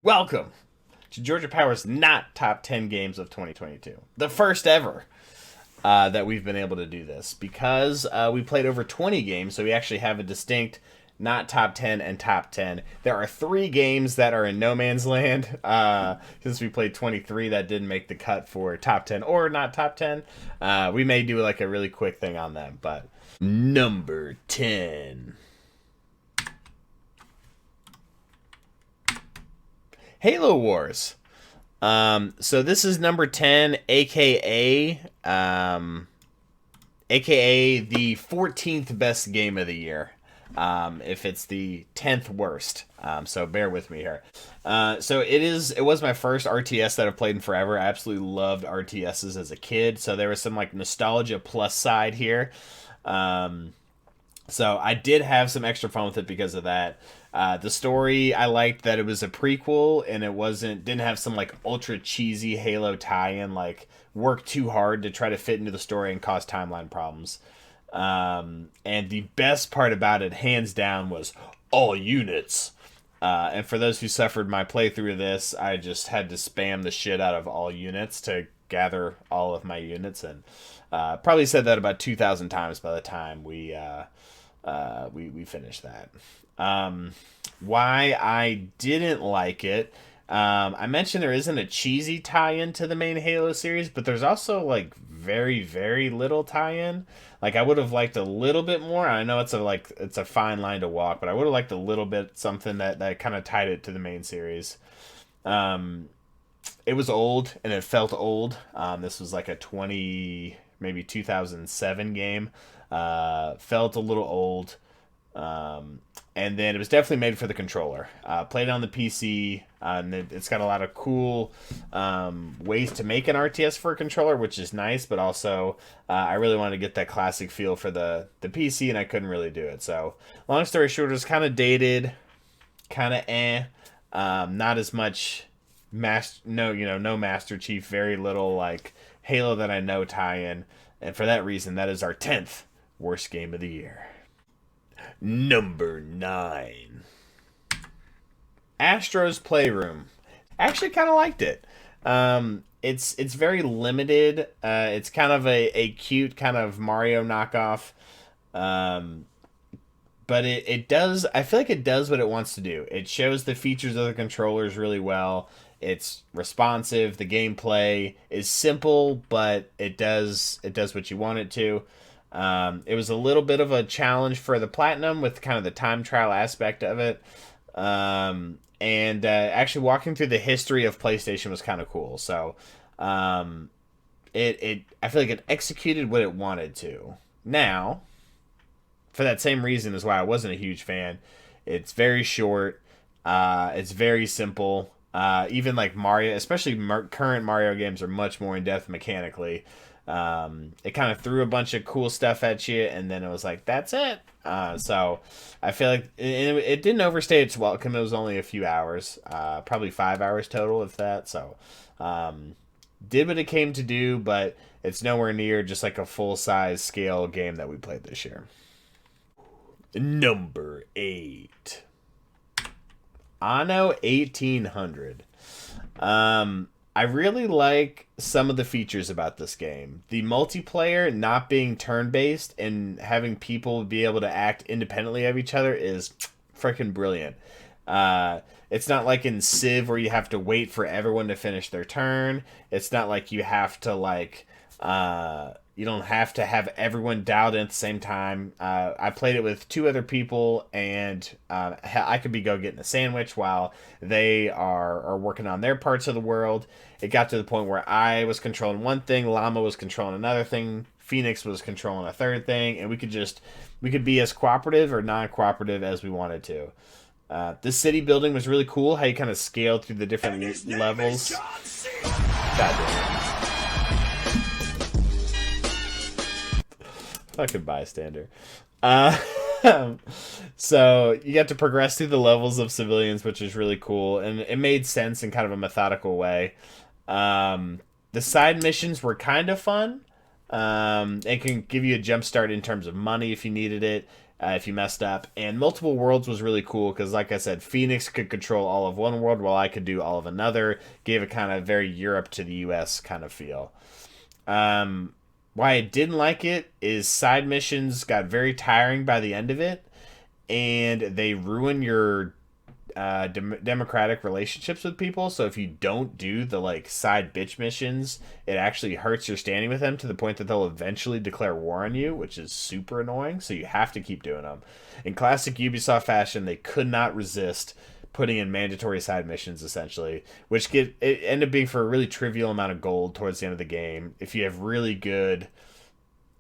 Welcome to GeorgiaPower's not top 10 games of 2022. The first ever that we've been able to do this because we played over 20 games, so we actually have a distinct not top 10 and top 10. There are 3 games that are in no man's land since we played 23 that didn't make the cut for top 10 or not top 10. We may do like a really quick thing on them, but number 10. Halo Wars. So this is number 10, aka the 14th best game of the year. If it's the 10th worst. So bear with me here. So it was my first RTS that I've played in forever. I absolutely loved RTSs as a kid. So there was some like nostalgia plus side here. So I did have some extra fun with it because of that. The story, I liked that it was a prequel and it didn't have some like ultra cheesy Halo tie-in, like work too hard to try to fit into the story and cause timeline problems. And the best part about it, hands down, was all units. And for those who suffered my playthrough of this, I just had to spam the shit out of all units to gather all of my units, and probably said that about 2,000 times by the time we finished that. Why I didn't like it. I mentioned there isn't a cheesy tie-in to the main Halo series, but there's also like very, very little tie-in. Like I would have liked a little bit more. I know it's a fine line to walk, but I would have liked a little bit something that kind of tied it to the main series. It was old and it felt old. This was like a maybe 2007 game. Felt a little old. And then it was definitely made for the controller. Played on the PC, and it's got a lot of cool ways to make an RTS for a controller, which is nice, but also I really wanted to get that classic feel for the PC, and I couldn't really do it. So, long story short, it was kind of dated, kind of not as much, no Master Chief, very little like Halo that I know tie-in, and for that reason, that is our 10th worst game of the year. Number 9. Astro's Playroom. I actually kind of liked it. It's very limited. It's kind of a cute kind of Mario knockoff. But it does, I feel like it does what it wants to do. It shows the features of the controllers really well. It's responsive. The gameplay is simple, but it does what you want it to. It was a little bit of a challenge for the platinum with kind of the time trial aspect of it. And actually walking through the history of PlayStation was kind of cool. So I feel like it executed what it wanted to. Now, for that same reason is why I wasn't a huge fan. It's very short. It's very simple. Even like Mario, especially current Mario games, are much more in depth mechanically. It kind of threw a bunch of cool stuff at you, and then it was like, that's it. So I feel like it didn't overstay its welcome. It was only a few hours, probably 5 hours total, if that. So did what it came to do, but it's nowhere near just like a full-size scale game that we played this year. Number 8. Anno 1800. I really like some of the features about this game. The multiplayer not being turn-based and having people be able to act independently of each other is freaking brilliant. It's not like in Civ where you have to wait for everyone to finish their turn. It's not like you have to you don't have to have everyone dialed in at the same time. I played it with 2 other people, and I could be getting a sandwich while they are working on their parts of the world. It got to the point where I was controlling one thing, Llama was controlling another thing, Phoenix was controlling a third thing, and we could be as cooperative or non-cooperative as we wanted to. This city building was really cool, how you kind of scaled through the different levels. God damn it. Fucking bystander. So you got to progress through the levels of civilians, which is really cool, and it made sense in kind of a methodical way. The side missions were kind of fun. It can give you a jump start in terms of money if you needed it. if you messed up. And multiple worlds was really cool because, like I said, Phoenix could control all of one world while I could do all of another. Gave it kind of very Europe to the U.S. kind of feel. Why I didn't like it is side missions got very tiring by the end of it, and they ruin your democratic relationships with people. So if you don't do the like side bitch missions, it actually hurts your standing with them to the point that they'll eventually declare war on you, which is super annoying. So you have to keep doing them. In classic Ubisoft fashion, they could not resist putting in mandatory side missions essentially, which it ended up being for a really trivial amount of gold towards the end of the game. If you have really good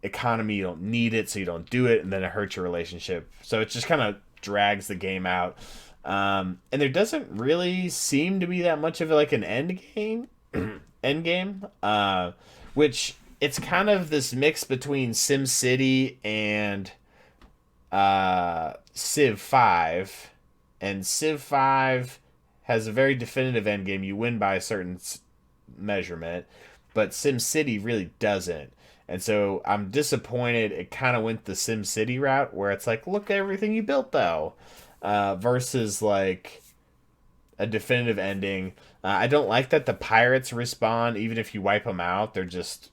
economy, you don't need it, so you don't do it, and then it hurts your relationship. So it just kind of drags the game out. And there doesn't really seem to be that much of like an end game, which it's kind of this mix between SimCity and Civ 5, and Civ 5 has a very definitive end game. You win by a certain measurement, but SimCity really doesn't. And so I'm disappointed it kind of went the SimCity route where it's like, look at everything you built though, versus like a definitive ending. I don't like that the pirates respawn even if you wipe them out. They're just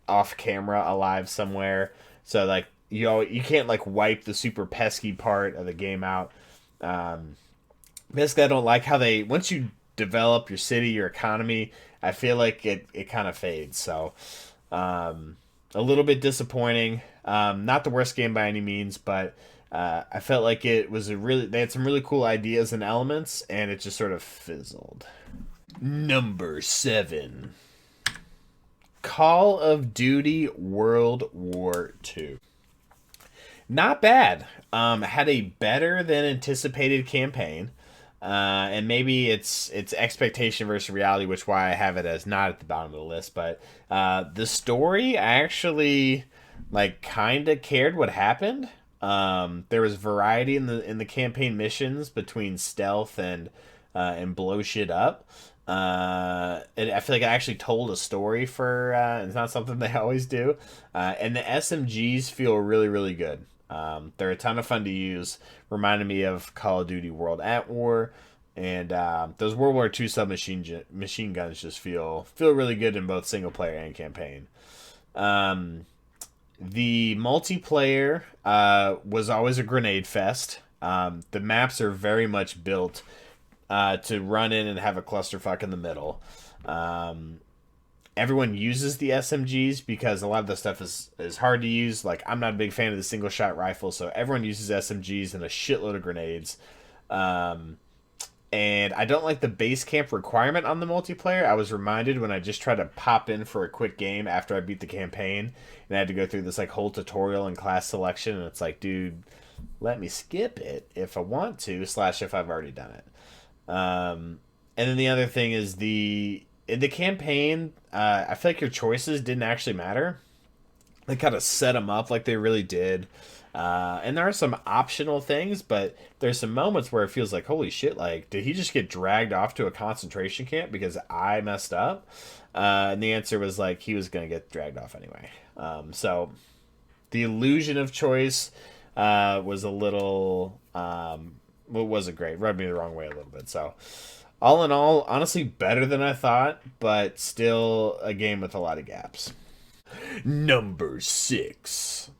off camera alive somewhere. So like you can't like wipe the super pesky part of the game out. Basically, I don't like how they once you develop your city, your economy, I feel like it kind of fades. So a little bit disappointing. Not the worst game by any means, but I felt like it was they had some really cool ideas and elements, and it just sort of fizzled. Number 7. Call of Duty World War II. Not bad. Had a better than anticipated campaign. And maybe it's expectation versus reality, which why I have it as not at the bottom of the list. But the story, I actually like kind of cared what happened. There was variety in the campaign missions between stealth and blow shit up. I feel like I actually told a story for it's not something they always do. And the SMGs feel really really good. They're a ton of fun to use. Reminded me of Call of Duty World at War, and those World War II machine guns just feel really good in both single player and campaign. The multiplayer was always a grenade fest. The maps are very much built to run in and have a clusterfuck in the middle. Everyone uses the SMGs because a lot of the stuff is hard to use. Like, I'm not a big fan of the single shot rifle, so everyone uses SMGs and a shitload of grenades. And I don't like the base camp requirement on the multiplayer. I was reminded when I just tried to pop in for a quick game after I beat the campaign, and I had to go through this like whole tutorial and class selection, and it's like, dude, let me skip it if I want to, / if I've already done it. And then the other thing is in the campaign, I feel like your choices didn't actually matter. They kind of set them up like they really did. And there are some optional things, but there's some moments where it feels like, holy shit, like, did he just get dragged off to a concentration camp because I messed up? And the answer was like, he was going to get dragged off anyway. So the illusion of choice was a little, wasn't great. Rubbed me the wrong way a little bit. So all in all, honestly, better than I thought, but still a game with a lot of gaps. Number 6.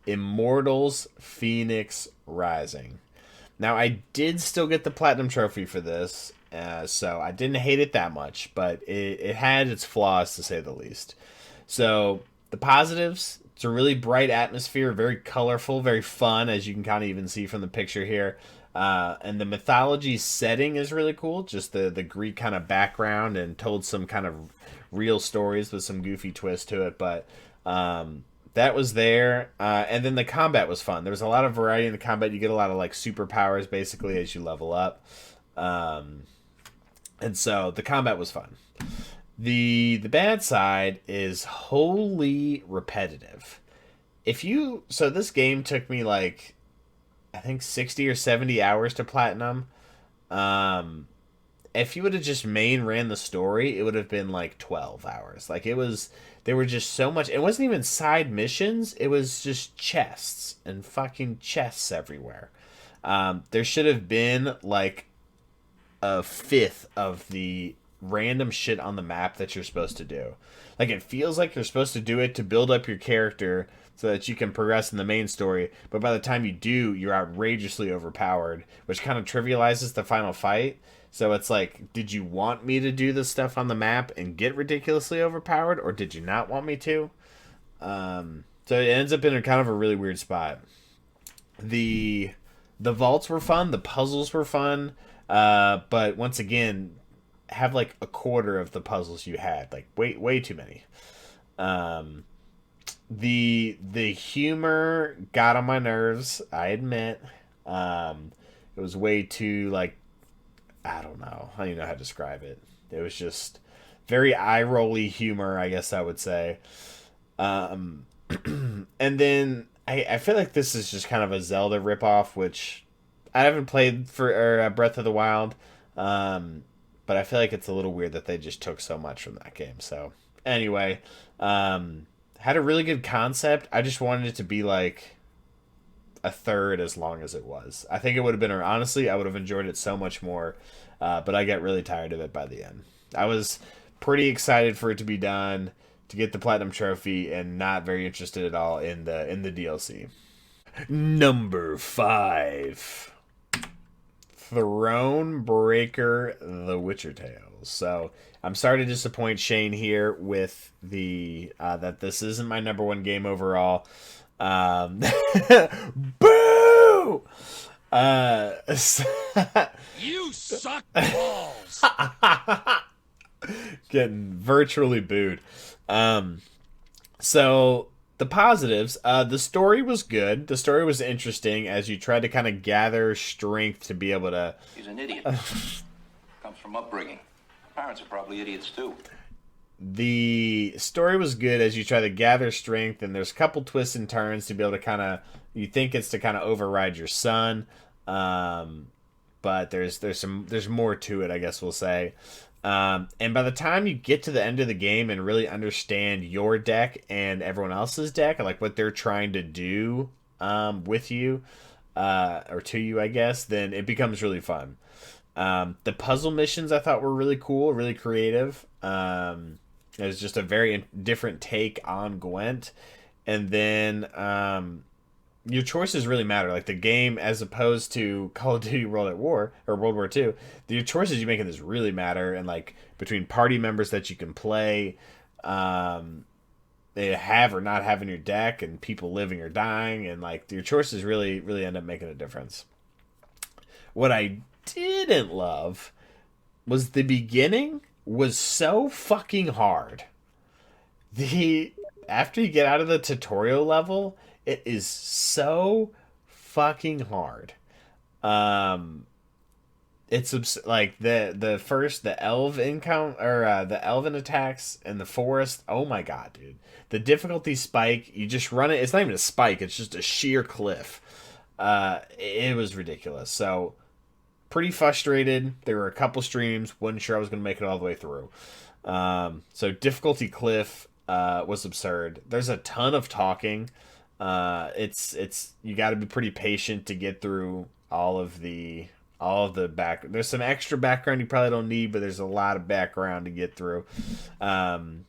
Immortals Phoenix Rising. Now, I did still get the Platinum Trophy for this, so I didn't hate it that much, but it had its flaws, to say the least. So, the positives, it's a really bright atmosphere, very colorful, very fun, as you can kind of even see from the picture here. And the mythology setting is really cool, just the Greek kind of background, and told some kind of real stories with some goofy twist to it, but that was there. And then the combat was fun. There was a lot of variety in the combat. You get a lot of like superpowers basically as you level up. And so the combat was fun. The bad side is wholly repetitive. So this game took me like, I think 60 or 70 hours to platinum. if you would have just main ran the story, it would have been like 12 hours. Like, it was, there were just so much. It wasn't even side missions, it was just chests and fucking chests everywhere. There should have been like a fifth of the random shit on the map that you're supposed to do. Like, it feels like you're supposed to do it to build up your character so that you can progress in the main story, but by the time you do, you're outrageously overpowered, which kind of trivializes the final fight. So it's like, did you want me to do this stuff on the map and get ridiculously overpowered, or did you not want me to? So it ends up in a kind of a really weird spot. The the vaults were fun, the puzzles were fun, but once again, have like a quarter of the puzzles you had, like way too many. Um, the humor got on my nerves, I admit. It was way too like, I don't know. I don't even know how to describe it. It was just very eye rolly humor, I guess I would say. Um, and then I feel like this is just kind of a Zelda ripoff, which I haven't played for Breath of the Wild. Um, but I feel like it's a little weird that they just took so much from that game. So anyway, had a really good concept. I just wanted it to be like a third as long as it was. I think it would have been, or honestly, I would have enjoyed it so much more. But I got really tired of it by the end. I was pretty excited for it to be done, to get the platinum trophy, and not very interested at all in the DLC. Number 5, Thronebreaker, The Witcher Tales. So I'm sorry to disappoint Shane here with the that this isn't my number one game overall. Boo! You suck balls. Getting virtually booed. So the positives, the story was good. The story was interesting as you tried to kind of gather strength to be able to. He's an idiot. Comes from upbringing. Parents are probably idiots too. The story was good as you try to gather strength, and there's a couple twists and turns to be able to kind of, you think it's to kind of override your son, but there's more to it, I guess we'll say. And by the time you get to the end of the game and really understand your deck and everyone else's deck, like what they're trying to do with you, or to you, I guess, then it becomes really fun. The puzzle missions I thought were really cool, really creative. It was just a very different take on Gwent. And then your choices really matter. Like the game, as opposed to Call of Duty World at War or World War II, your choices you make in this really matter. And like between party members that you can play, they have or not have in your deck, and people living or dying, and like your choices really end up making a difference. What I didn't love was the beginning was so fucking hard. The After you get out of the tutorial level, it is so fucking hard. It's like the elf encounter, or the elven attacks in the forest. Oh my god, dude! The difficulty spike. You just run it. It's not even a spike. It's just a sheer cliff. It was ridiculous. So pretty frustrated. There were a couple streams. Wasn't sure I was going to make it all the way through. So difficulty cliff was absurd. There's a ton of talking. It's you got to be pretty patient to get through all of the back. There's some extra background you probably don't need, but there's a lot of background to get through. And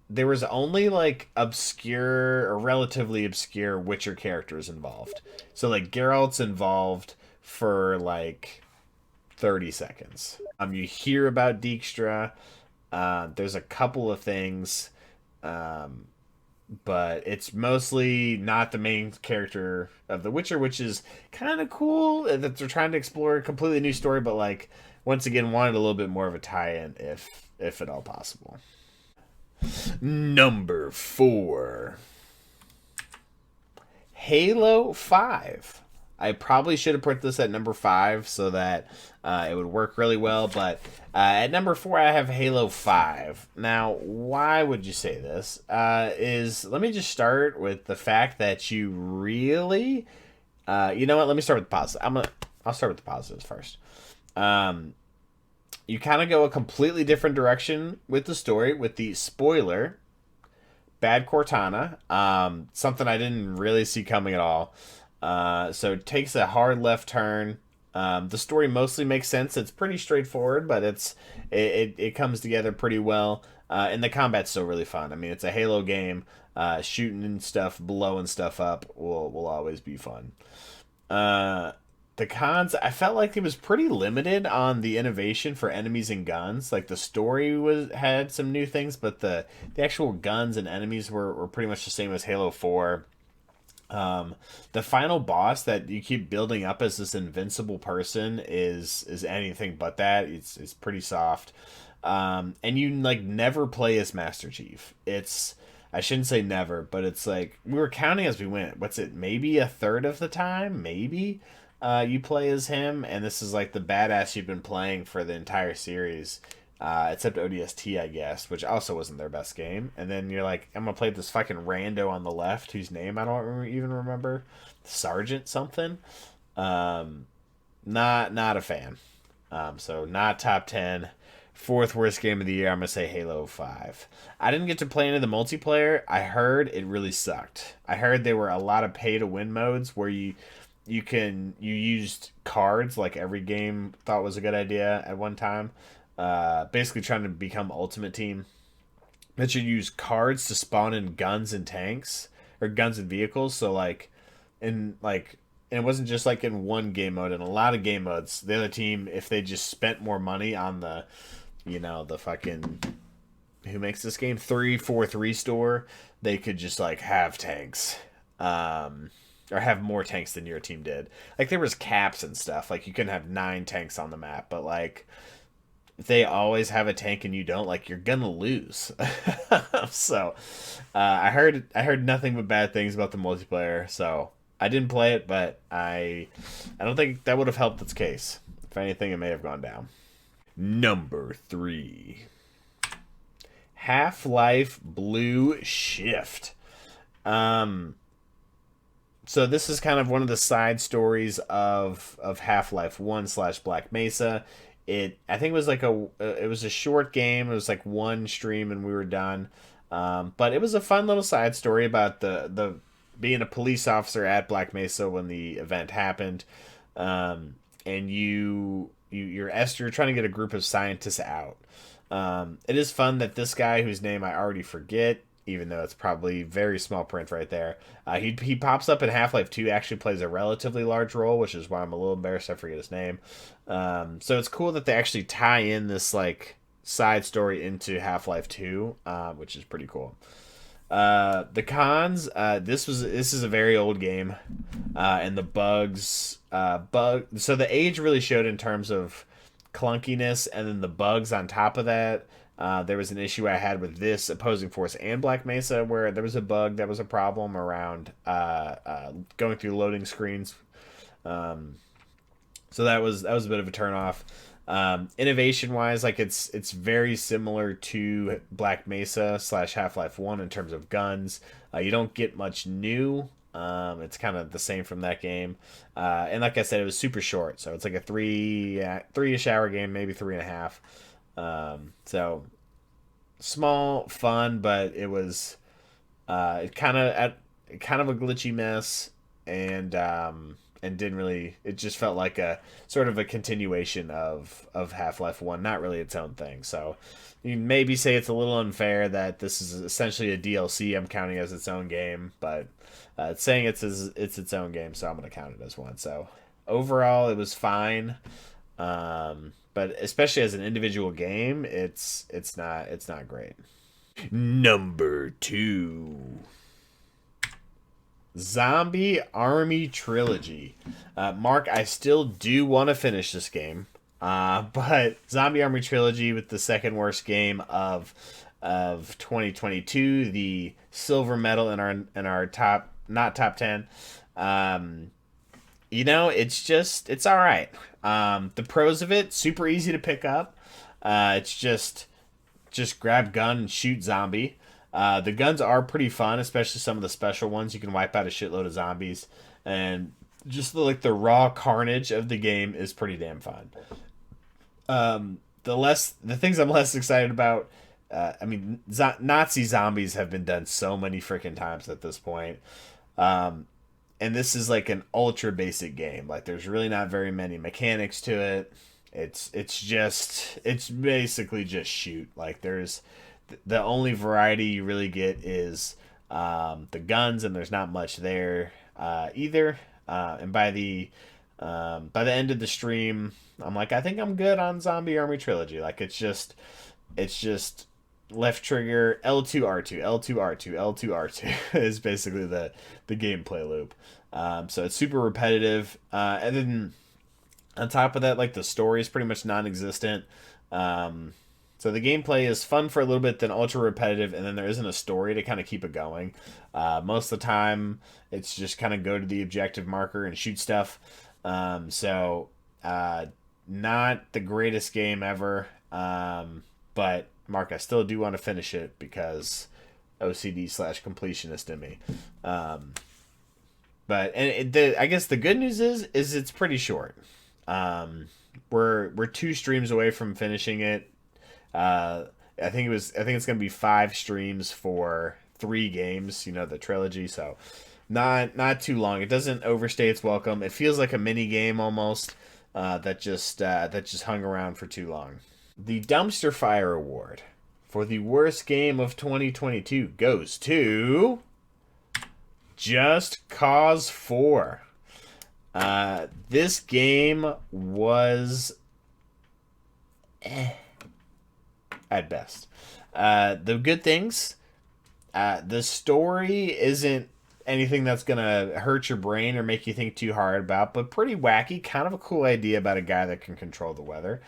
there was only like obscure or relatively obscure Witcher characters involved. So like Geralt's involved for like 30 seconds. You hear about Dijkstra. There's a couple of things, but it's mostly not the main character of The Witcher, which is kind of cool that they're trying to explore a completely new story, but like once again wanted a little bit more of a tie-in if at all possible. Number 4, Halo 5. I probably should have put this at number 5 so that it would work really well, but at number 4 I have Halo 5. Now, why would you say this? Let me just start with the fact that you really, you know what? Let me start with the positive. I'll start with the positives first. You kind of go a completely different direction with the story with the spoiler bad Cortana. Something I didn't really see coming at all. So it takes a hard left turn. The story mostly makes sense. It's pretty straightforward, but it comes together pretty well. And the combat's still really fun. I mean, it's a Halo game. Shooting and stuff, blowing stuff up will always be fun. Uh, the cons, I felt like it was pretty limited on the innovation for enemies and guns. Like the story had some new things, but the actual guns and enemies were pretty much the same as Halo 4. The final boss that you keep building up as this invincible person is anything but that. It's pretty soft. And you like never play as Master Chief. I shouldn't say never, but it's like we were counting as we went. What's it? Maybe a third of the time, maybe you play as him, and this is like the badass you've been playing for the entire series, except ODST, I guess, which also wasn't their best game. And then you're like, I'm gonna play this fucking rando on the left, whose name I don't even remember, Sergeant something. Not a fan. So not top 10. Fourth worst game of the year, I'm gonna say Halo 5. I didn't get to play any of the multiplayer. I heard it really sucked. I heard there were a lot of pay to win modes where you used cards like every game thought was a good idea at one time. Basically trying to become Ultimate Team. That you use cards to spawn in guns and tanks or guns and vehicles. So and it wasn't just like in one game mode. In a lot of game modes, the other team, if they just spent more money on the fucking who makes this game 343 store, they could just like have tanks. Or have more tanks than your team did. Like there was caps and stuff. Like you couldn't have 9 tanks on the map, but like if they always have a tank and you don't, like you're gonna lose. So I heard nothing but bad things about the multiplayer. So I didn't play it, but I don't think that would have helped its case. If anything, it may have gone down. Number 3. Half-Life Blue Shift. So this is kind of one of the side stories of Half-Life 1 / Black Mesa. I think it was like it was a short game. It was like one stream and we were done. But it was a fun little side story about the being a police officer at Black Mesa when the event happened. And you're Esther trying to get a group of scientists out. It is fun that this guy, whose name I already forget, even though it's probably very small print right there, he pops up in Half-Life 2, actually plays a relatively large role, which is why I'm a little embarrassed I forget his name. So it's cool that they actually tie in this like side story into Half-Life 2, which is pretty cool. The cons, this is a very old game, and the bugs, so the age really showed in terms of clunkiness, and then the bugs on top of that. There was an issue I had with this Opposing Force and Black Mesa where there was a bug that was a problem around going through loading screens. So that was a bit of a turnoff. Innovation wise, like it's very similar to Black Mesa / Half-Life 1 in terms of guns. You don't get much new. It's kind of the same from that game. And like I said, it was super short, so it's like a 3-ish hour game, maybe 3.5. So small, fun, but it was kind of a glitchy mess, and didn't really. It just felt like a sort of a continuation of Half-Life 1, not really its own thing. So you maybe say it's a little unfair that this is essentially a DLC I'm counting as its own game, but it's saying it's its own game, so I'm gonna count it as one. So overall, it was fine. But especially as an individual game, it's not great. Number 2. Zombie Army Trilogy. Mark, I still do want to finish this game. But Zombie Army Trilogy with the second worst game of 2022, the silver medal in our top, not top 10. It's all right. The pros of it, super easy to pick up. It's just grab gun and shoot zombie. The guns are pretty fun, especially some of the special ones. You can wipe out a shitload of zombies, and just the raw carnage of the game is pretty damn fun. the things I'm less excited about. I mean, Nazi zombies have been done so many freaking times at this point. And this is like an ultra basic game. Like there's really not very many mechanics to it. It's basically just shoot. Like there's the only variety you really get is the guns, and there's not much there either. And by the end of the stream, I'm like, I think I'm good on Zombie Army Trilogy. Like it's just left trigger L2 R2 L2 R2 L2 R2 is basically the gameplay loop. So it's super repetitive, and then on top of that, like the story is pretty much non-existent. So the gameplay is fun for a little bit, then ultra repetitive, and then there isn't a story to kind of keep it going. Most of the time, it's just kind of go to the objective marker and shoot stuff. So not the greatest game ever, but Mark, I still do want to finish it because OCD/completionist in me. But I guess the good news is it's pretty short. We're 2 streams away from finishing it. I think it's gonna be 5 streams for 3 games. You know, the trilogy. So not too long. It doesn't overstay its welcome. It feels like a mini game almost. That just hung around for too long. The Dumpster Fire Award for the worst game of 2022 goes to Just Cause 4. This game was at best. The good things, the story isn't anything that's gonna hurt your brain or make you think too hard about, but pretty wacky. Kind of a cool idea about a guy that can control the weather.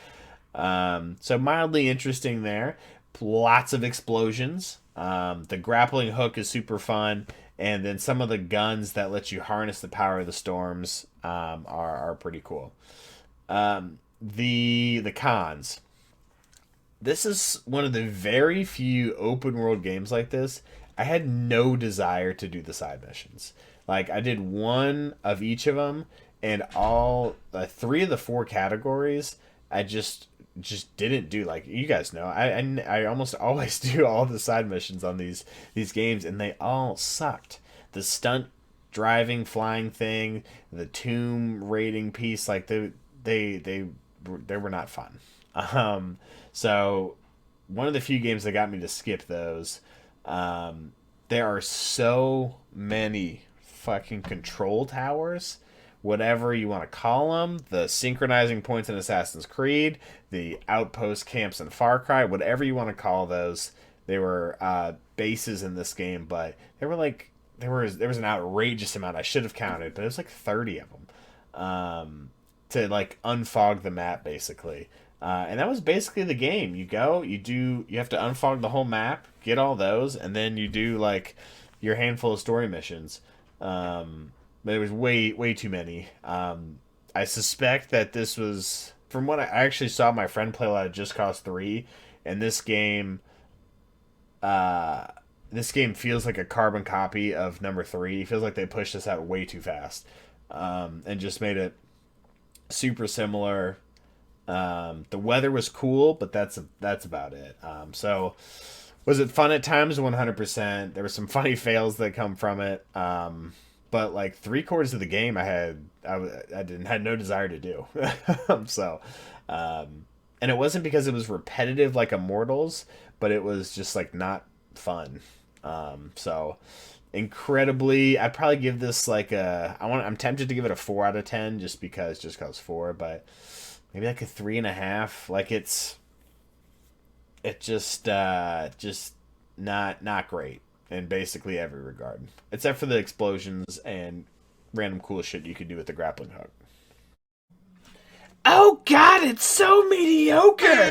So mildly interesting there. Lots of explosions. The grappling hook is super fun, and then some of the guns that let you harness the power of the storms are pretty cool. The cons. This is one of the very few open world games like this. I had no desire to do the side missions. Like I did 1 of each of them, and all 3 of the 4 categories I just didn't do. Like you guys know, I almost always do all the side missions on these games, and they all sucked. The stunt driving flying thing, the tomb raiding piece, like they were not fun. So one of the few games that got me to skip those. There are so many fucking control towers, whatever you want to call them, the synchronizing points in Assassin's Creed, the outpost camps in Far Cry, whatever you want to call those. They were bases in this game, but they were like there was an outrageous amount. I should have counted, but it was like 30 of them to like unfog the map basically. And that was basically the game. You have to unfog the whole map, get all those, and then you do like your handful of story missions. But there was way too many. I suspect that this was, from what I actually saw my friend play a lot of Just Cause 3, and this game feels like a carbon copy of number 3. It feels like they pushed this out way too fast, and just made it super similar. The weather was cool, but that's about it. So was it fun at times? 100%. There were some funny fails that come from it. But like 3/4 of the game I had no desire to do. So, and it wasn't because it was repetitive like Immortals, but it was just like not fun. So incredibly, I'd probably give this like I'm tempted to give it a 4 out of 10 just because 4, but maybe like a 3.5. Like it's just not great in basically every regard, except for the explosions and random cool shit you could do with the grappling hook. Oh God, it's so mediocre.